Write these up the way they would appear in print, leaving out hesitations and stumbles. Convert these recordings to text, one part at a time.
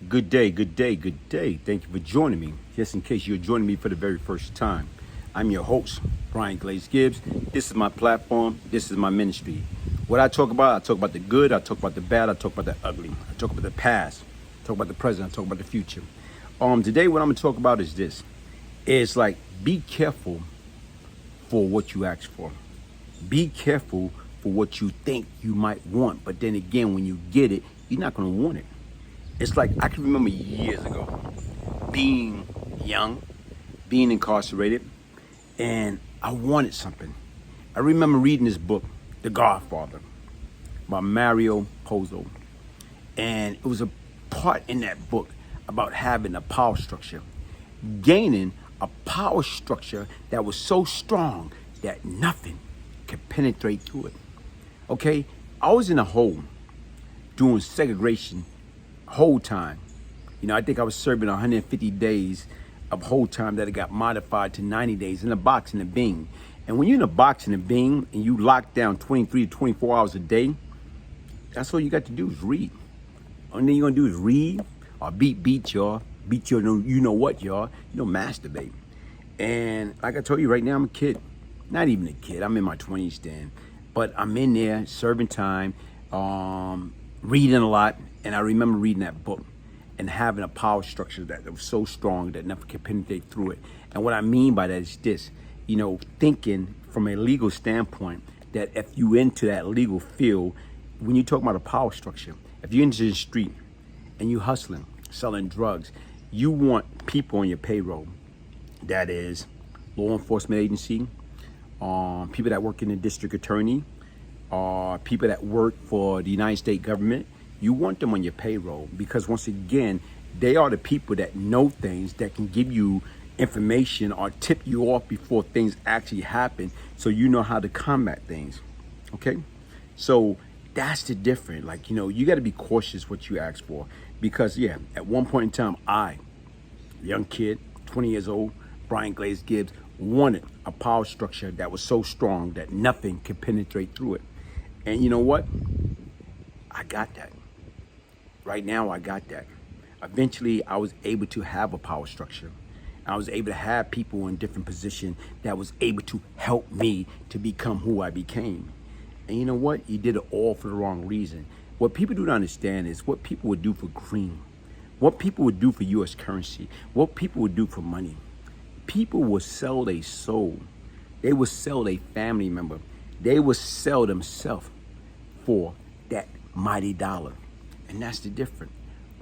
Good day, good day, good day. Thank you for joining me. Just in case you're joining me for the very first time, I'm your host, Glaze Gibbs. This is my platform. This is my ministry. What I talk about the good, I talk about the bad, I talk about the ugly, I talk about the past, I talk about the present, I talk about the future. Today what I'm gonna talk about is this. It's like, be careful for what you ask for. Be careful for what you think you might want, but then again, when you get it, you're not gonna want it. It's like, I can remember years ago being young, being incarcerated, and I wanted something. I remember reading this book, The Godfather, by Mario Puzo. And it was a part in that book about having a power structure, gaining a power structure that was so strong that nothing could penetrate through it. Okay, I was in a hole doing segregation whole time. I think I was serving 150 days of whole time that it got modified to 90 days in a box in a beam. And when you're in a box in a beam and you lock down 23 to 24 hours a day, that's all you got to do is read. Only thing you're gonna do is read or beat y'all. Beat your you know what, y'all. Masturbate. And like I told you, right now I'm a kid. Not even a kid, I'm in my 20s then. But I'm in there serving time, reading a lot. And I remember reading that book and having a power structure that was so strong that nothing could penetrate through it. And what I mean by that is this, thinking from a legal standpoint, that if you into that legal field, when you talk about a power structure, if you're into the street and you hustling, selling drugs, you want people on your payroll. That is law enforcement agency, people that work in the district attorney, people that work for the United States government. You want them on your payroll because, once again, they are the people that know things, that can give you information or tip you off before things actually happen, so you know how to combat things. Okay? So that's the difference. Like, you got to be cautious what you ask for, because, at one point in time, I, young kid, 20 years old, Glaze Gibbs, wanted a power structure that was so strong that nothing could penetrate through it. And you know what? I got that. Right now, I got that. Eventually, I was able to have a power structure. I was able to have people in different positions that was able to help me to become who I became. And you know what? You did it all for the wrong reason. What people don't understand is what people would do for green, what people would do for U.S. currency, what people would do for money. People will sell their soul. They will sell their family member. They will sell themselves for that mighty dollar. And that's the difference.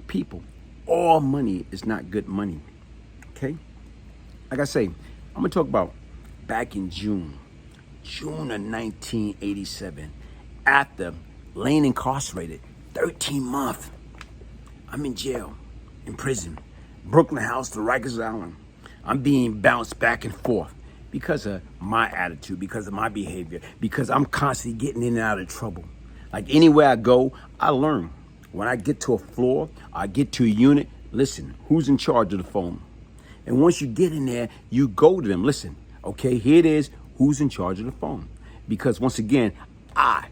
People, all money is not good money. Okay? Like I say, I'm gonna talk about back in June of 1987, after laying incarcerated 13 months. I'm in jail, in prison, Brooklyn House to Rikers Island. I'm being bounced back and forth because of my attitude, because of my behavior, because I'm constantly getting in and out of trouble. Like, anywhere I go, I learn. When I get to a floor, I get to a unit, listen, who's in charge of the phone? And once you get in there, you go to them. Listen, okay, here it is, who's in charge of the phone? Because once again, I,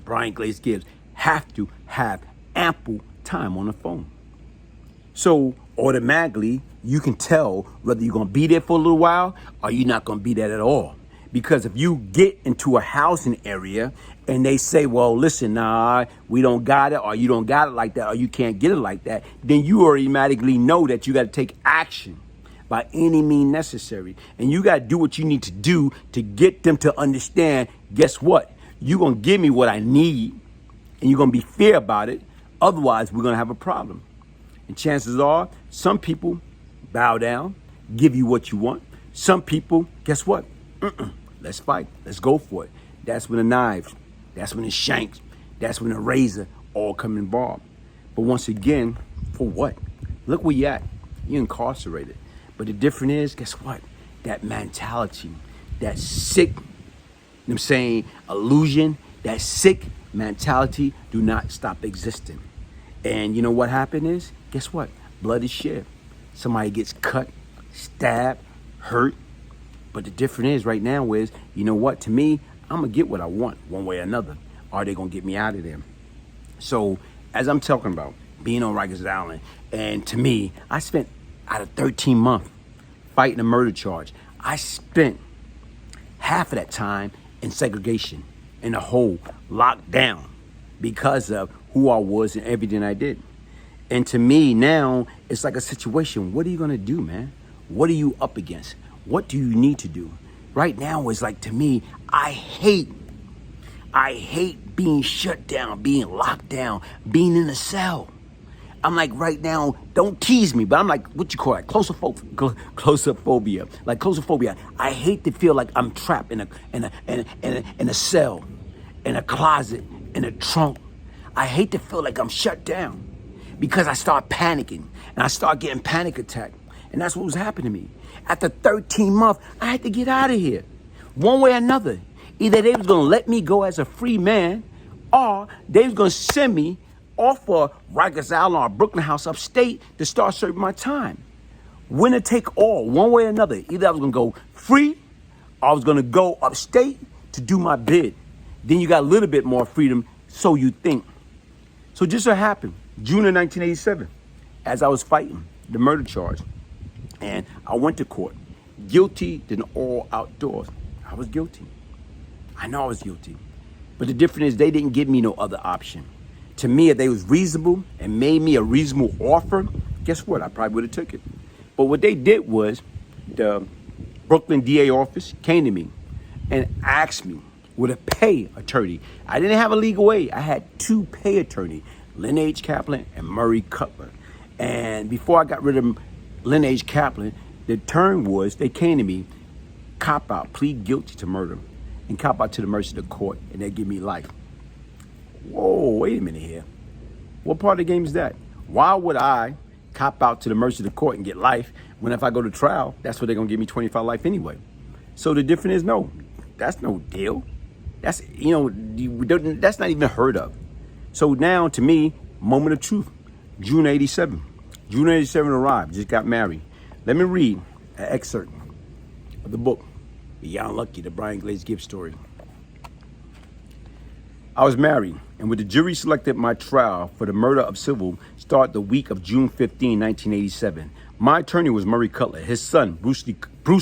Glaze Gibbs, have to have ample time on the phone. So automatically, you can tell whether you're gonna be there for a little while or you're not gonna be there at all. Because if you get into a housing area and they say, well, listen, nah, we don't got it, or you don't got it like that, or you can't get it like that, then you automatically know that you got to take action by any means necessary. And you got to do what you need to do to get them to understand, guess what? You're going to give me what I need, and you're going to be fair about it. Otherwise, we're going to have a problem. And chances are, some people bow down, give you what you want. Some people, guess what? Let's fight. Let's go for it. That's when the knives, that's when the shanks, that's when the razor all come involved. But once again, for what? Look where you're at. You're incarcerated. But the difference is, guess what? That mentality, that sick, illusion, that sick mentality do not stop existing. And you know what happened is, guess what? Blood is shed. Somebody gets cut, stabbed, hurt. But the difference is right now is, you know what? To me, I'm going to get what I want one way or another. Are they going to get me out of there? So as I'm talking about, being on Rikers Island. And to me, I spent out of 13 months fighting a murder charge, I spent half of that time in segregation, in a hole, locked down because of who I was and everything I did. And to me now, it's like a situation. What are you gonna do, man? What are you up against? What do you need to do? Right now, it's like, to me, I hate being shut down, being locked down, being in a cell. I'm like, right now, don't tease me, but I'm like, what you call it? Claustrophobia. Like claustrophobia. I hate to feel like I'm trapped in a cell, in a closet, in a trunk. I hate to feel like I'm shut down because I start panicking and I start getting panic attack. And that's what was happening to me. After 13 months, I had to get out of here. One way or another. Either they was gonna let me go as a free man, or they was gonna send me off for Rikers Island or Brooklyn House upstate to start serving my time. Winner take all, one way or another. Either I was gonna go free, or I was gonna go upstate to do my bid. Then you got a little bit more freedom, so you think. So just so happened, June of 1987, as I was fighting the murder charge, and I went to court, guilty than all outdoors. I was guilty. I know I was guilty. But the difference is they didn't give me no other option. To me, if they was reasonable and made me a reasonable offer, guess what? I probably would have took it. But what they did was the Brooklyn DA office came to me and asked me with a pay attorney. I didn't have a legal aid. I had two pay attorneys, Lynn H. Kaplan and Murray Cutler. And before I got rid of Lynn H. Kaplan, the term was they came to me, cop out, plead guilty to murder, and cop out to the mercy of the court, and they give me life. Whoa, wait a minute here. What part of the game is that? Why would I cop out to the mercy of the court and get life when if I go to trial, that's what they're gonna give me 25 life anyway? So the difference is no, that's no deal. That's, that's not even heard of. So now to me, moment of truth, June 87. June 87 arrived, just got married. Let me read an excerpt of the book, Beyond Lucky, the Brian Glaze Gibbs story. I was married, and when the jury selected my trial for the murder of Civil start the week of June 15, 1987. My attorney was Murray Cutler. His son, Bruce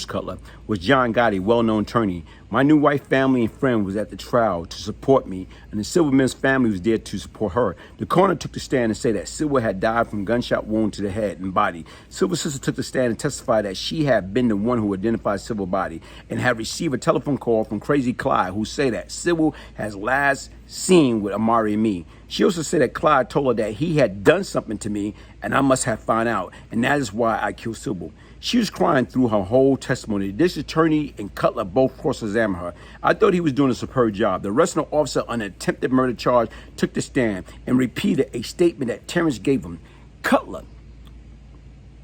Cutler, was John Gotti, well-known attorney. My new wife, family, and friend was at the trial to support me, and the Silverman's family was there to support her. The coroner took the stand and said that Silver had died from gunshot wound to the head and body. Silver's sister took the stand and testified that she had been the one who identified Silver's body and had received a telephone call from Crazy Clyde, who said that Silver has last seen with Amari and me. She also said that Clyde told her that he had done something to me and I must have found out, and that is why I killed Silver. She was crying through her whole testimony. This attorney and Cutler both cross-examined her. I thought he was doing a superb job. The arresting officer on an attempted murder charge took the stand and repeated a statement that Terrence gave him. Cutler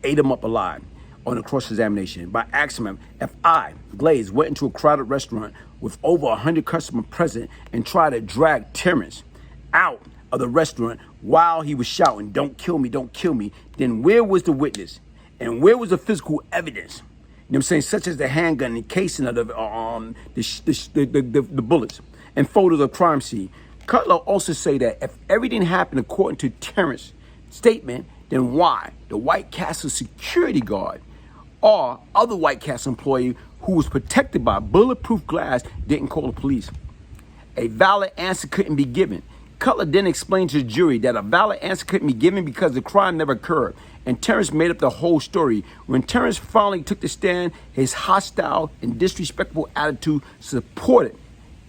ate him up alive on a cross-examination by asking him if I, Glaze, went into a crowded restaurant with over 100 customers present and tried to drag Terrence out of the restaurant while he was shouting, "Don't kill me, don't kill me," then where was the witness? And where was the physical evidence? You know what I'm saying? Such as the handgun and casing of the bullets and photos of the crime scene. Cutler also say that if everything happened according to Terrence's statement, then why the White Castle security guard or other White Castle employee who was protected by bulletproof glass didn't call the police? A valid answer couldn't be given. Cutler then explained to the jury that a valid answer couldn't be given because the crime never occurred, and Terrence made up the whole story. When Terrence finally took the stand, his hostile and disrespectful attitude supported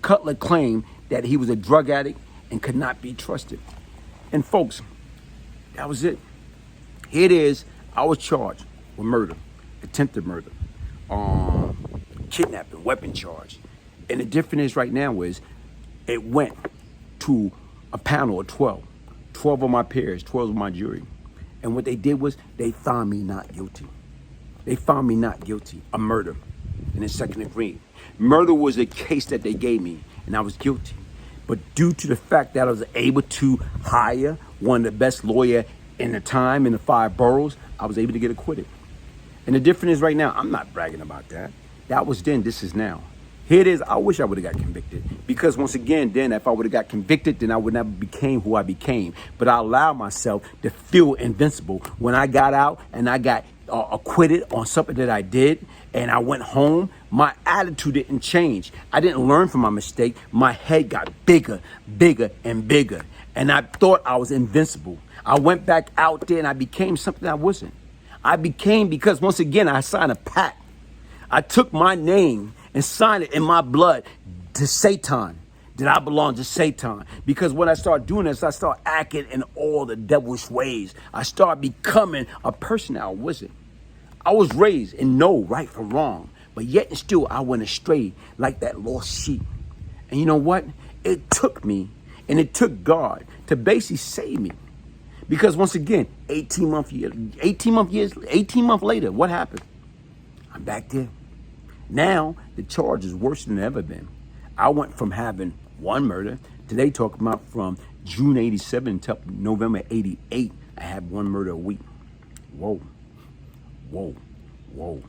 Cutler claimed that he was a drug addict and could not be trusted. And folks, that was it. Here it is. I was charged with murder, attempted murder, kidnapping, weapon charge. And the difference is right now is it went to a panel of 12 of my peers, 12 of my jury. And what they did was they found me not guilty. They found me not guilty of murder in the second degree. Murder was a case that they gave me, and I was guilty. But due to the fact that I was able to hire one of the best lawyers in the time in the 5 boroughs, I was able to get acquitted. And the difference is right now, I'm not bragging about that. That was then, this is now. Here it is. I wish I would have got convicted, because once again, then if I would have got convicted, then I would never became who I became. But I allowed myself to feel invincible when I got out and I got acquitted on something that I did, and I went home. My attitude didn't change. I didn't learn from my mistake. My head got bigger, bigger, and bigger, and I thought I was invincible. I went back out there and I became something I wasn't. I became, because once again, I signed a pact. I took my name and signed it in my blood to Satan, that I belong to Satan. Because when I start doing this, I start acting in all the devilish ways. I start becoming a person I wasn't. I was raised in know right from wrong, but yet and still I went astray like that lost sheep. And you know what? It took me, and it took God to basically save me. Because once again, 18 months later, what happened? I'm back there. Now the charge is worse than it ever been. I went from having one murder, today talking about from June 87 until November 88, I had one murder a week. Whoa, whoa, whoa.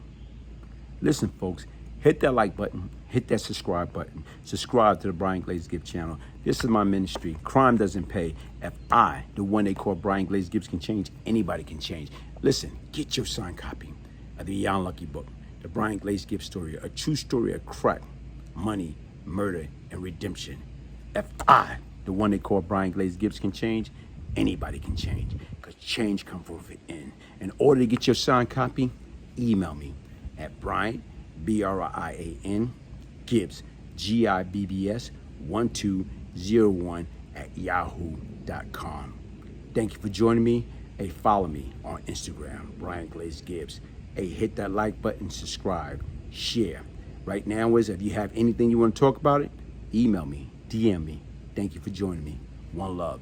Listen, folks, hit that like button, hit that subscribe button, subscribe to the Brian Glaze Gibbs channel. This is my ministry. Crime doesn't pay. If I, the one they call Brian Glaze Gibbs, can change, anybody can change. Listen, get your signed copy of the Young Lucky book, The Brian Glaze Gibbs Story, a true story of crack, money, murder, and redemption. If I, the one they call Brian Glaze Gibbs, can change, anybody can change, because change comes from within. In order to get your signed copy, email me at Brian, B-R-I-A-N, Gibbs, Gibbs, 1201 at yahoo.com. Thank you for joining me. Hey, follow me on Instagram, Brian Glaze Gibbs. Hey, hit that like button, subscribe, share. Right now is, if you have anything you want to talk about it, email me, DM me. Thank you for joining me. One love.